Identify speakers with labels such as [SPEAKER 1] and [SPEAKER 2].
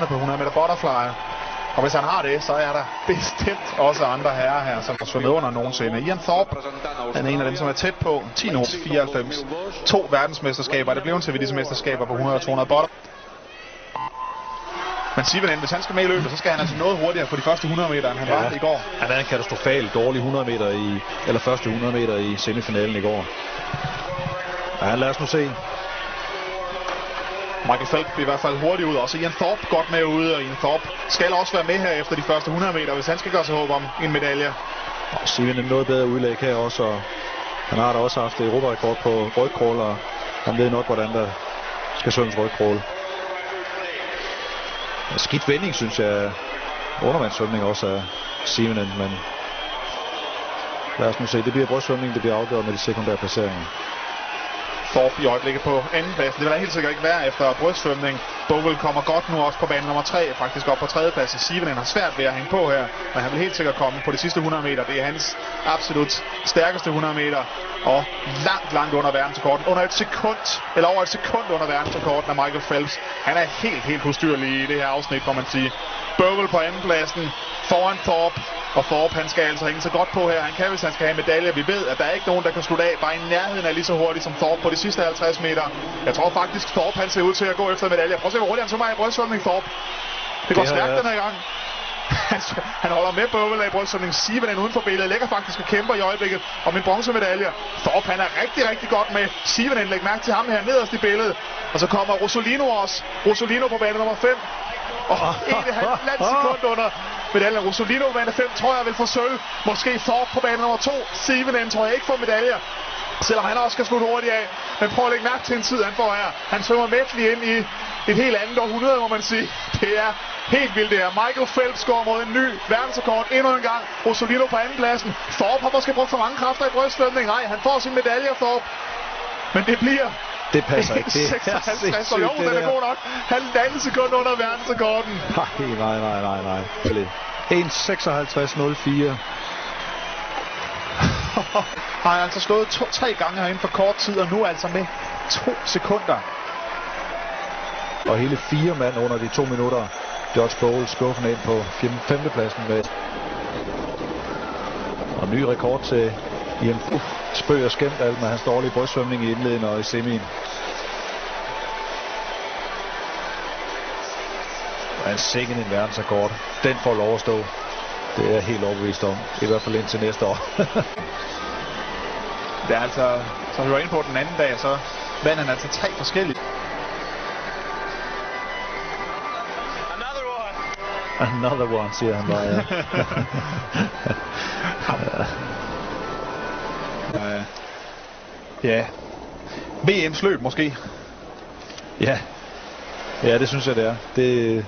[SPEAKER 1] medierne på 100 meter butterfly. Og hvis han har det, så er der bestemt også andre herrer her, som har svømmet under nogensinde. Ian Thorpe, han er en af dem, som er tæt på 10.94. 2 verdensmesterskaber. Det blev en til ved disse mesterskaber på 100 og 200 butterfly. Men Sivanen, hvis han skal med i løbet, så skal han altså noget hurtigere på de første 100 meter, end han var i går.
[SPEAKER 2] Han er en katastrofalt dårlig 100 meter eller første 100 meter i semifinalen i går. Ja, lad os nu se.
[SPEAKER 1] Michael Phelps bliver i hvert fald hurtigt ud, og så Ian Thorpe godt med ude, og Ian Thorpe skal også være med her efter de første 100 meter, hvis han skal gøre sig håb om en medalje.
[SPEAKER 2] Og Sivanen noget bedre udlæg her også, og han har da også haft europarekord på rygcrawl, og han ved nok, hvordan der skal svømmes rygcrawl. Skidt vending, synes jeg. Undervandssvømning også af Sivanen, men lad os nu se. Det bliver brystsvømning, det bliver afgjort med de sekundære placeringer.
[SPEAKER 1] Thorpe i øjeblikket på anden plads. Det vil der helt sikkert ikke være efter brystsvømning. Bogle kommer godt nu også på bane nummer 3, faktisk op på 3. plads. Sivanen har svært ved at hænge på her, men han vil helt sikkert komme på de sidste 100 meter. Det er hans absolut stærkeste 100 meter, og langt under verdensrekorden. Under et sekund, eller over et sekund under verdensrekorden af Michael Phelps. Han er helt ustyrlig i det her afsnit, må man sige. Bogle på anden pladsen foran Thorpe, og Thorpe han skal altså hænge så godt på her. Han kan, hvis han skal have medalje. Vi ved, at der er ikke nogen, der kan slutte af bare i nærheden af lige så hurtigt som Thorpe på de sidste 50 meter. Jeg tror faktisk, Thorpe han ser ud til at gå efter medalje. Prøv at se, hvor hurtigt han så mig i brystsvømning, Thorpe. Det går stærkt den her gang. Han holder med Bogle af brystsvømning. Sivanen uden for billedet lægger faktisk og kæmper i øjeblikket om en bronzemedalje. Thorpe han er rigtig godt med. Sivanen lægger mærke til ham her nederst i billedet. Og så kommer Rosolino også. Rosolino på bane nummer 5. Og 1,5 sekund under medaljen. Rosolino på bane 5 tror jeg vil få sølv. Måske Thorpe på bane nummer 2. Sivanen tror jeg ikke får medaljer, selvom han også skal slutte hurtigt af. Men prøv at lægge mærke til en tid, han får her. Han svømmer mætlig ind i et helt andet århundrede, må man sige. Det er helt vildt det her. Michael Phelps går mod en ny verdensrekord endnu en gang. Rosolino på anden pladsen. Thorpe har måske brugt for mange kræfter i brystsvømning. Nej, han får sin medalje, Thorpe. Men det bliver...
[SPEAKER 2] Det passer ikke. Det er
[SPEAKER 1] 56, jo, den er god nok. Halvanden sekund under verdensrekorden.
[SPEAKER 2] Nej. 1:56.04.
[SPEAKER 1] Har han altså slået 3 gange herinde for kort tid, og nu altså med 2 sekunder.
[SPEAKER 2] Og hele 4 mand under de 2 minutter. George Bogle skuffende ind på 5. pladsen med. Og ny rekord til Ian Thorpe. Spøg og skæmt alt med hans dårlige brystsvømning i indledningen og i semien. Og en sikken en verdensrekord. Den får lov at stå. Det er jeg helt overbevist om. I hvert fald indtil næste år.
[SPEAKER 1] Det er altså, som vi var inde på den anden dag, så vandt han altså 3 forskellige.
[SPEAKER 2] Another one, siger han bare, ja.
[SPEAKER 1] Ja. VM's løb måske.
[SPEAKER 2] Ja, det synes jeg det er. Det